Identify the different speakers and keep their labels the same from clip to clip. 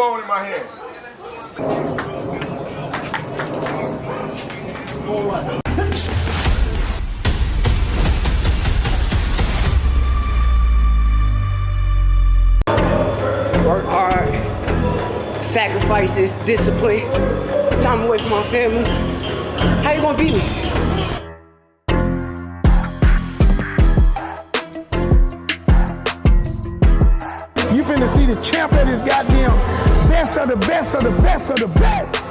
Speaker 1: phone in my hand.
Speaker 2: Work hard, sacrifices, discipline, time away from my family. How you gonna beat me?
Speaker 3: You finna see the champ that is goddamn best of the best of the best of the best.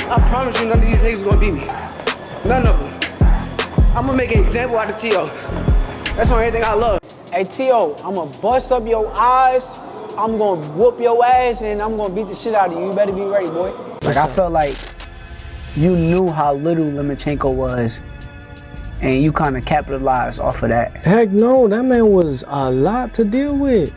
Speaker 2: I promise you none of these niggas gonna beat me. None of them. I'm gonna make an example out of Tio. That's the only thing I love.
Speaker 4: Hey, Tio, I'm gonna bust up your eyes, I'm gonna whoop your ass, and I'm gonna beat the shit out of you. You better be ready, boy. Like, I felt like you knew how little Lomachenko was, and you kind of capitalized off of that.
Speaker 5: Heck no, that man was a lot to deal with.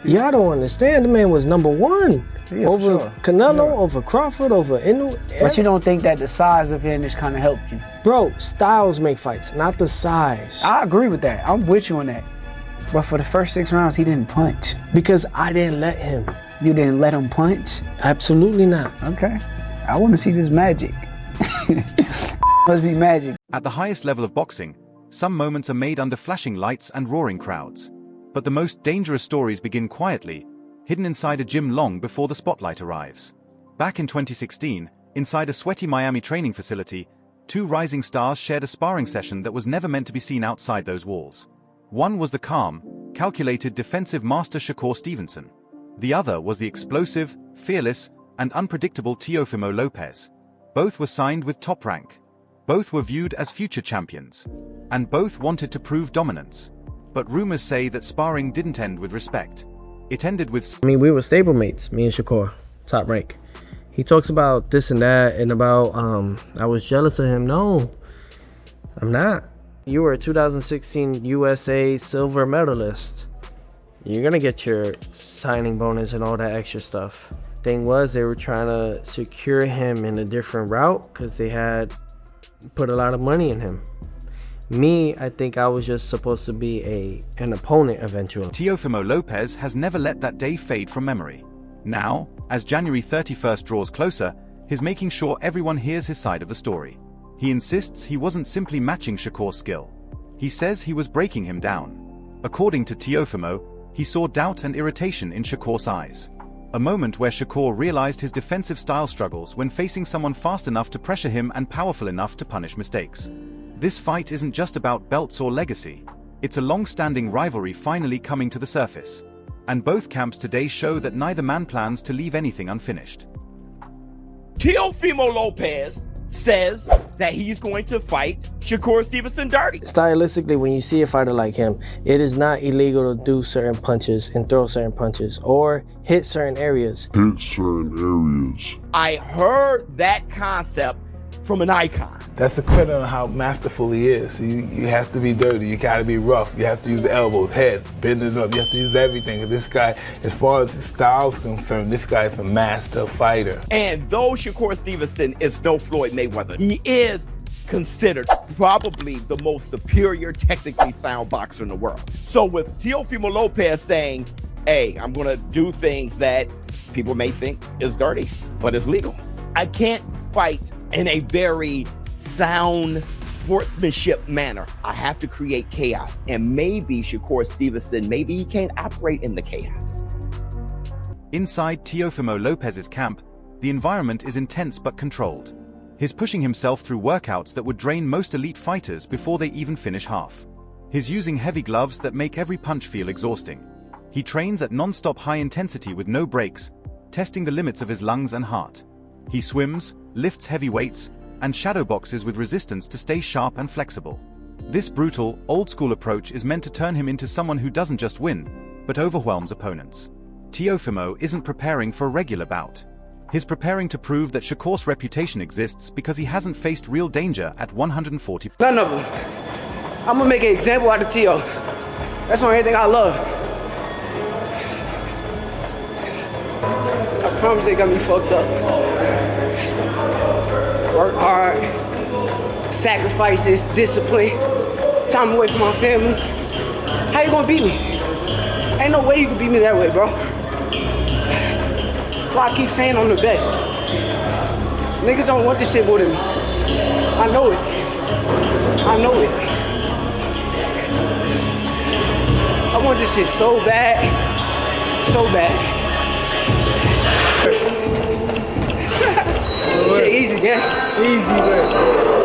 Speaker 5: Y'all don't understand, the man was #1.
Speaker 4: Yeah,
Speaker 5: over
Speaker 4: sure.
Speaker 5: Canelo,
Speaker 4: Sure.
Speaker 5: over Crawford, over Inu.
Speaker 4: But you don't think that the size of him just kind of helped you?
Speaker 5: Bro, styles make fights, not the size.
Speaker 4: I agree with that. I'm with you on that. But for the first 6 rounds, he didn't punch.
Speaker 5: Because I didn't let him.
Speaker 4: You didn't let him punch?
Speaker 5: Absolutely not.
Speaker 4: Okay. I want to see this magic. Must be magic.
Speaker 6: At the highest level of boxing, some moments are made under flashing lights and roaring crowds. But the most dangerous stories begin quietly, hidden inside a gym long before the spotlight arrives. Back in 2016, inside a sweaty Miami training facility, 2 rising stars shared a sparring session that was never meant to be seen outside those walls. One was the calm, calculated defensive master Shakur Stevenson. The other was the explosive, fearless, and unpredictable Teofimo Lopez. Both were signed with top rank. Both were viewed as future champions. And both wanted to prove dominance. But rumors say that sparring didn't end with respect. It ended with...
Speaker 5: I mean, we were stablemates, me and Shakur, top rank. He talks about this and that and about, I was jealous of him. No, I'm not. You were a 2016 USA silver medalist. You're gonna get your signing bonus and all that extra stuff. Thing was, they were trying to secure him in a different route because they had put a lot of money in him. Me, I think I was just supposed to be an opponent eventually.
Speaker 6: Teofimo Lopez has never let that day fade from memory. Now, as January 31st draws closer, he's making sure everyone hears his side of the story. He insists he wasn't simply matching Shakur's skill. He says he was breaking him down. According to Teofimo, he saw doubt and irritation in Shakur's eyes. A moment where Shakur realized his defensive style struggles when facing someone fast enough to pressure him and powerful enough to punish mistakes. This fight isn't just about belts or legacy. It's a long-standing rivalry finally coming to the surface. And both camps today show that neither man plans to leave anything unfinished.
Speaker 7: Teofimo Lopez says that he's going to fight Shakur Stevenson dirty.
Speaker 5: Stylistically, when you see a fighter like him, it is not illegal to do certain punches and throw certain punches or hit certain areas.
Speaker 7: I heard that concept from an icon.
Speaker 8: That's the credit on how masterful he is. You have to be dirty, you gotta be rough, you have to use the elbows, head, bend it up, you have to use everything. Because this guy, as far as his style is concerned, this guy is a master fighter.
Speaker 7: And though Shakur Stevenson is no Floyd Mayweather, he is considered probably the most superior, technically sound boxer in the world. So with Teofimo Lopez saying, hey, I'm gonna do things that people may think is dirty, but it's legal. I can't fight in a very sound sportsmanship manner. I have to create chaos. And maybe Shakur Stevenson, maybe he can't operate in the chaos.
Speaker 6: Inside Teofimo Lopez's camp, the environment is intense but controlled. He's pushing himself through workouts that would drain most elite fighters before they even finish half. He's using heavy gloves that make every punch feel exhausting. He trains at non-stop high intensity with no breaks, testing the limits of his lungs and heart. He swims, lifts heavy weights, and shadow boxes with resistance to stay sharp and flexible. This brutal, old-school approach is meant to turn him into someone who doesn't just win, but overwhelms opponents. Teofimo isn't preparing for a regular bout. He's preparing to prove that Shakur's reputation exists because he hasn't faced real danger at 140.
Speaker 2: None of them. I'm gonna make an example out of Tio. That's the only thing I love. I promise they got me fucked up. Work hard, sacrifices, discipline, time away from my family. How you gonna beat me? Ain't no way you can beat me that way, bro. Why I keep saying I'm the best. Niggas don't want this shit more than me. I know it. I know it. I want this shit so bad. So bad. Shit easy, man.
Speaker 8: Easy, man.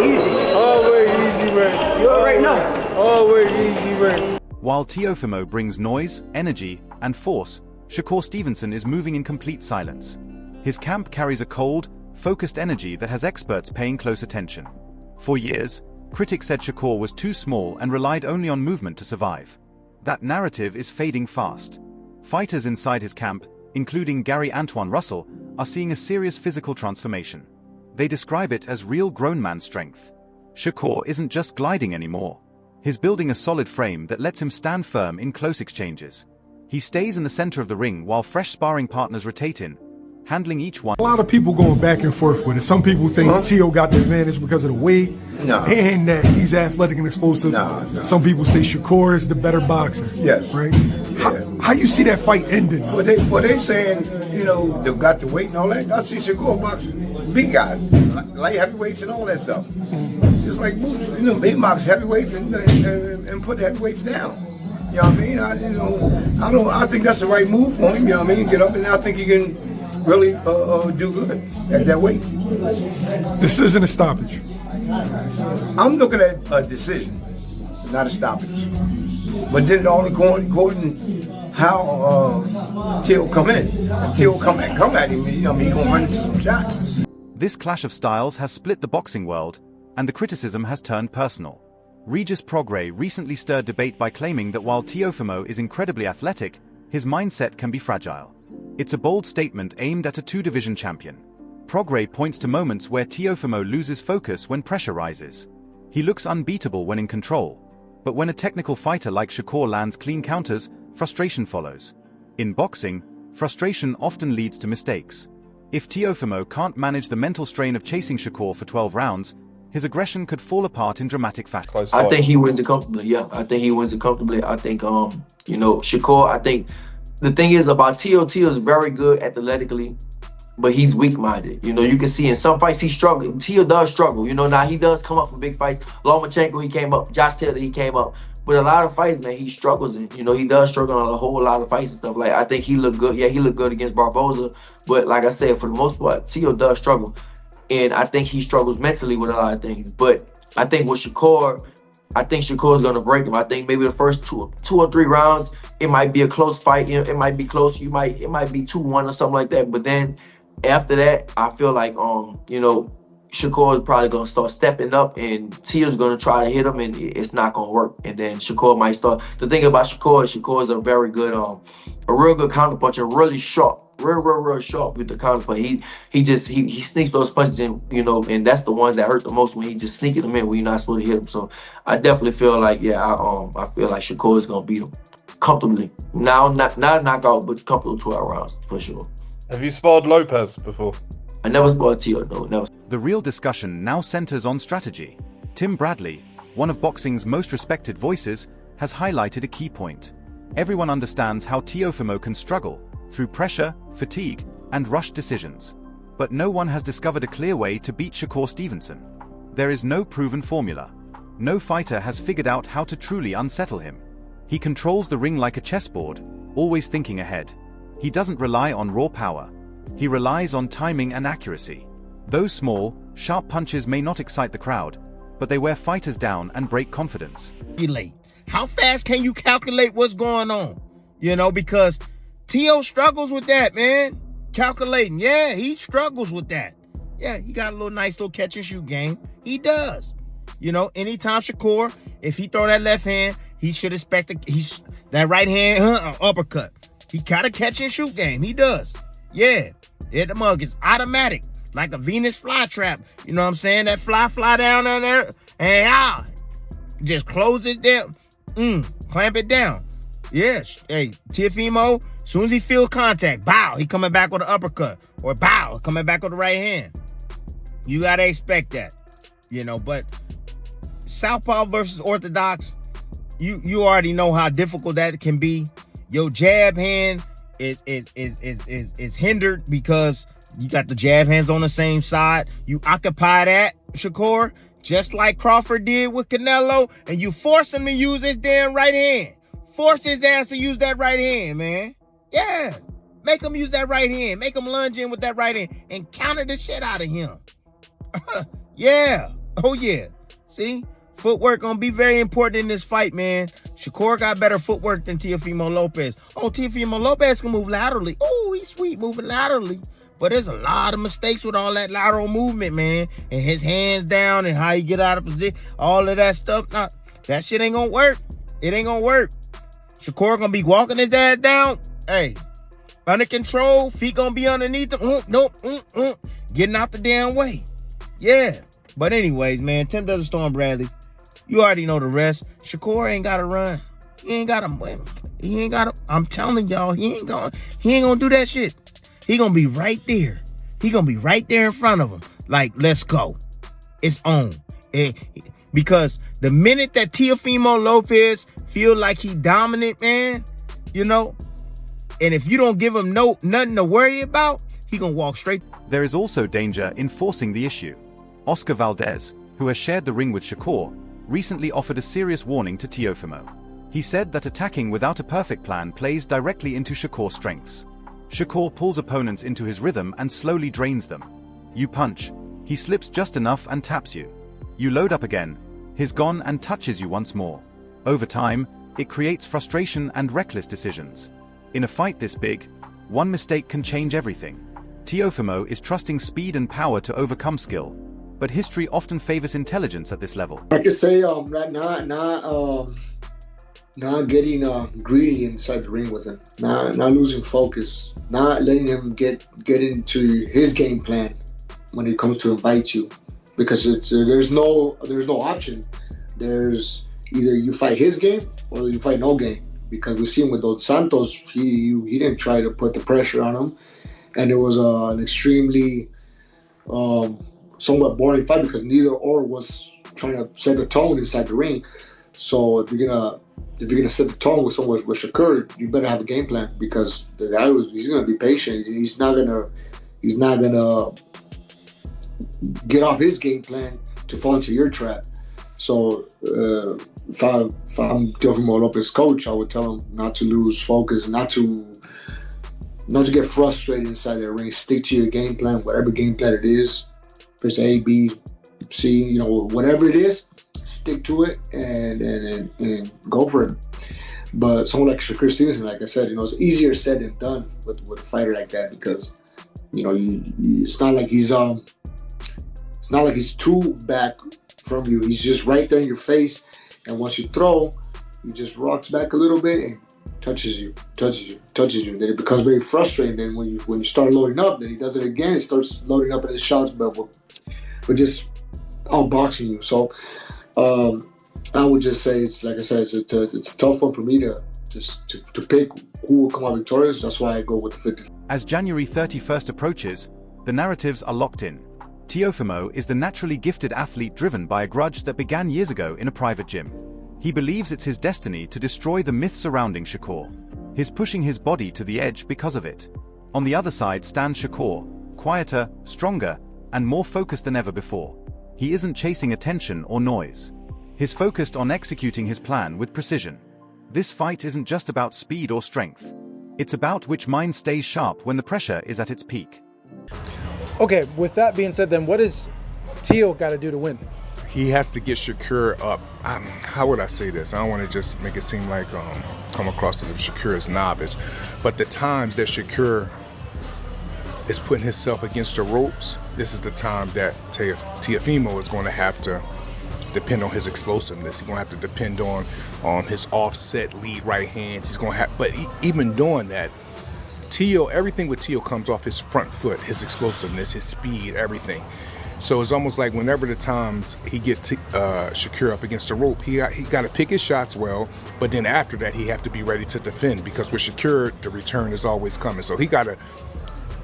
Speaker 2: Easy.
Speaker 8: Always easy, man.
Speaker 2: You already know.
Speaker 8: Always easy, man.
Speaker 6: While Teofimo brings noise, energy, and force, Shakur Stevenson is moving in complete silence. His camp carries a cold, focused energy that has experts paying close attention. For years, critics said Shakur was too small and relied only on movement to survive. That narrative is fading fast. Fighters inside his camp, including Gary Antoine Russell, are seeing a serious physical transformation. They describe it as real grown man strength. Shakur isn't just gliding anymore. He's building a solid frame that lets him stand firm in close exchanges. He stays in the center of the ring while fresh sparring partners rotate in, handling each one.
Speaker 1: A lot of people going back and forth with it. Some people think Teo got the advantage because of the weight and that he's athletic and explosive. Some people say Shakur is the better boxer.
Speaker 9: Yes.
Speaker 1: Right? How you see that fight ending?
Speaker 9: Well, they saying, you know, they got the weight and all that. I see Shakur boxing big guys, light heavyweights and all that stuff. Just like moves, you know, big box heavyweights and put heavyweights down. You know what I mean? I think that's the right move for him. You know what I mean? Get up, and I think he can really do good at that weight.
Speaker 1: This isn't a stoppage.
Speaker 9: I'm looking at a decision, not a stoppage. But then it all according how Teo come in. If Teo come at him, you know, he gonna run into some shots.
Speaker 6: This clash of styles has split the boxing world, and the criticism has turned personal. Regis Prograis recently stirred debate by claiming that while Teofimo is incredibly athletic, his mindset can be fragile. It's a bold statement aimed at a two-division champion. Prograis points to moments where Teofimo loses focus when pressure rises. He looks unbeatable when in control, but when a technical fighter like Shakur lands clean counters, frustration follows. In boxing, frustration often leads to mistakes. If Teofimo can't manage the mental strain of chasing Shakur for 12 rounds, his aggression could fall apart in dramatic fashion.
Speaker 10: I think he wins it comfortably. Yeah, I think he wins it comfortably. I think, you know, Shakur, I think the thing is about Teo is very good athletically, but he's weak-minded. You know, you can see in some fights he struggles. Teo does struggle. You know, now he does come up for big fights. Lomachenko, he came up. Josh Taylor, he came up. But a lot of fights, man, he struggles. And, you know, he does struggle on a whole lot of fights and stuff. Like, I think he looked good. Yeah, he looked good against Barboza. But like I said, for the most part, Teo does struggle. And I think he struggles mentally with a lot of things. But I think with Shakur, I think Shakur's going to break him. I think maybe the first two or three rounds, it might be a close fight. You know, it might be close. It might be 2-1 or something like that. But then after that, I feel like, you know, Shakur is probably going to start stepping up, and Teo's going to try to hit him, and it's not going to work. And then Shakur might start. The thing about Shakur is a very good, a real good counterpuncher, really sharp. Real sharp with the counterpunch. He sneaks those punches in, you know, and that's the ones that hurt the most when he just sneaking them in when you're not supposed to hit him. So I definitely feel like, yeah, I feel like Shakur is gonna beat him comfortably. Not knockout, but comfortable 12 rounds for sure.
Speaker 11: Have you sparred Lopez before?
Speaker 10: I never sparred Teo, no, never.
Speaker 6: The real discussion now centers on strategy. Tim Bradley, one of boxing's most respected voices, has highlighted a key point. Everyone understands how Teofimo can struggle through pressure, fatigue, and rushed decisions. But no one has discovered a clear way to beat Shakur Stevenson. There is no proven formula. No fighter has figured out how to truly unsettle him. He controls the ring like a chessboard, always thinking ahead. He doesn't rely on raw power. He relies on timing and accuracy. Those small, sharp punches may not excite the crowd, but they wear fighters down and break confidence.
Speaker 12: How fast can you calculate what's going on? You know, because Teo struggles with that, man. Calculating. Yeah, he struggles with that. Yeah, he got a nice little catch and shoot game. He does. You know, anytime Shakur, if he throw that left hand, he should expect that right hand uppercut. He got a catch and shoot game. He does. Yeah. The mug is automatic. Like a Venus flytrap. You know what I'm saying? That fly down on there. And just close it down. Clamp it down. Yes. Hey, Teofimo, as soon as he feels contact, bow, he coming back with an uppercut. Or bow, coming back with the right hand. You got to expect that. You know, but Southpaw versus Orthodox, you already know how difficult that can be. Your jab hand is hindered because you got the jab hands on the same side. You occupy that, Shakur, just like Crawford did with Canelo, and you force him to use his damn right hand. Force his ass to use that right hand, man. Yeah. Make him use that right hand. Make him lunge in with that right hand and counter the shit out of him. Yeah. Oh, yeah. See? Footwork gonna be very important in this fight, man. Shakur got better footwork than Teofimo Lopez. Oh, Teofimo Lopez can move laterally. Oh, he's sweet moving laterally. But there's a lot of mistakes with all that lateral movement, man. And his hands down and how he get out of position. All of that stuff. Nah, that shit ain't gonna work. It ain't gonna work. Shakur gonna be walking his ass down. Hey, under control. Feet gonna be underneath him. Getting out the damn way. Yeah. But anyways, man, Tim doesn't storm Bradley. You already know the rest. Shakur ain't gotta run. He ain't gotta. I'm telling y'all, he ain't gonna do that shit. He gonna be right there. He gonna be right there in front of him. Like, let's go. It's on. Because the minute that Teofimo Lopez feel like he dominant, man, you know, and if you don't give him nothing to worry about, he gonna walk straight.
Speaker 6: There is also danger in forcing the issue. Oscar Valdez, who has shared the ring with Shakur, recently offered a serious warning to Teofimo. He said that attacking without a perfect plan plays directly into Shakur's strengths. Shakur pulls opponents into his rhythm and slowly drains them. You punch, he slips just enough and taps you. You load up again, he's gone and touches you once more. Over time, it creates frustration and reckless decisions. In a fight this big, one mistake can change everything. Teofimo is trusting speed and power to overcome skill, but history often favors intelligence at this level.
Speaker 13: I could say not getting greedy inside the ring with him, not losing focus, not letting him get into his game plan when it comes to invite you, because there's no option. There's either you fight his game or you fight no game. Because we've seen with Dos Santos, he didn't try to put the pressure on him, and it was an extremely somewhat boring fight because neither or was trying to set the tone inside the ring. So if you're gonna set the tone with someone with Shakur, you better have a game plan, because the guy he's gonna be patient. He's not gonna get off his game plan to fall into your trap. So if I'm Teofimo Lopez's coach, I would tell him not to lose focus, not to get frustrated inside the ring. Stick to your game plan, whatever game plan it is. If it's A, B, C, whatever it is, stick to it and go for it. But someone like Shakur Stevenson, like I said, it's easier said than done with a fighter like that, because it's not like he's too back from you. He's just right there in your face, and once you throw, he just rocks back a little bit and touches you. Then it becomes very frustrating. Then when you start loading up, then he does it again. He starts loading up in his shots, but just unboxing you. So I would just say, it's like I said, it's a tough one for me to pick who will come out victorious. That's why I go with the 50.
Speaker 6: As January 31st approaches, the narratives are locked in. Teofimo is the naturally gifted athlete driven by a grudge that began years ago in a private gym. He believes it's his destiny to destroy the myth surrounding Shakur. He's pushing his body to the edge because of it. On the other side stands Shakur, quieter, stronger, and more focused than ever before. He isn't chasing attention or noise. He's focused on executing his plan with precision. This fight isn't just about speed or strength. It's about which mind stays sharp when the pressure is at its peak.
Speaker 14: Okay, with that being said, then what does Teo got to do to win?
Speaker 15: He has to get Shakur up. How would I say this? I don't want to just make it seem like come across as if Shakur is novice, but the times that Shakur is putting himself against the ropes, this is the time that Teofimo is going to have to depend on his explosiveness. He's going to have to depend on his offset lead right hands. He's going to have, but even doing that, everything with Teo comes off his front foot, his explosiveness, his speed, everything. So it's almost like whenever the times he gets Shakur up against the rope, he got to pick his shots well, but then after that he have to be ready to defend, because with Shakur, the return is always coming. So he got to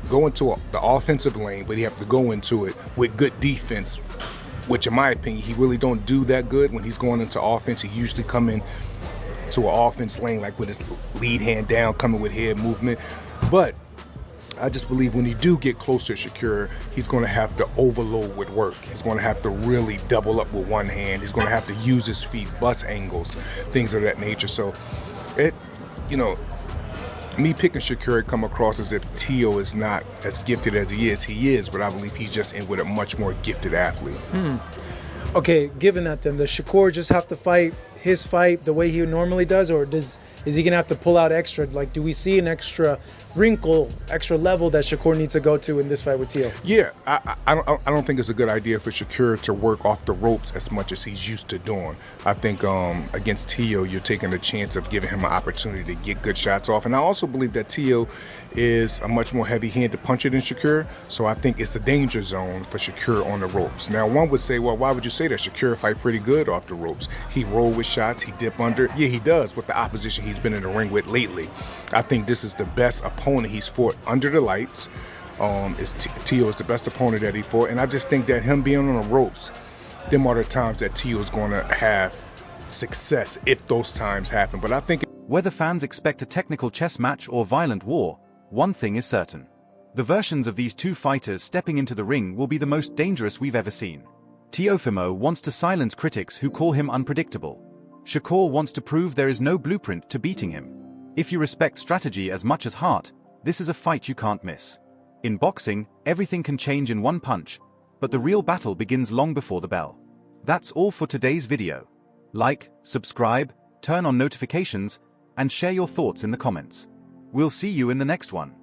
Speaker 15: go into the offensive lane, but he have to go into it with good defense, which in my opinion, he really don't do that good when he's going into offense. He usually come in into an offense lane, like with his lead hand down, coming with head movement. But I just believe when he do get closer to Shakur, he's going to have to overload with work. He's going to have to really double up with one hand. He's going to have to use his feet, bust angles, things of that nature. So me picking Shakur come across as if Teo is not as gifted as he is, but I believe he's just in with a much more gifted athlete.
Speaker 14: Okay, given that then, does Shakur just have to fight his fight the way he normally does, or is he gonna have to pull out extra? Like, do we see an extra wrinkle, extra level that Shakur needs to go to in this fight with Teo?
Speaker 15: Yeah, I don't think it's a good idea for Shakur to work off the ropes as much as he's used to doing. I think against Teo, you're taking a chance of giving him an opportunity to get good shots off. And I also believe that Teo is a much more heavy-handed puncher than Shakur, so I think it's a danger zone for Shakur on the ropes. Now, one would say, well, why would you say that? Shakur fight pretty good off the ropes. He roll with shots, he dip under. Yeah, he does with the opposition he's been in the ring with lately. I think this is the best opponent he's fought under the lights. Teo is the best opponent that he fought, and I just think that him being on the ropes, them are the times that Teo is going to have success if those times happen. But I think
Speaker 6: whether fans expect a technical chess match or violent war, one thing is certain. The versions of these two fighters stepping into the ring will be the most dangerous we've ever seen. Teofimo wants to silence critics who call him unpredictable. Shakur wants to prove there is no blueprint to beating him. If you respect strategy as much as heart, this is a fight you can't miss. In boxing, everything can change in one punch, but the real battle begins long before the bell. That's all for today's video. Like, subscribe, turn on notifications, and share your thoughts in the comments. We'll see you in the next one.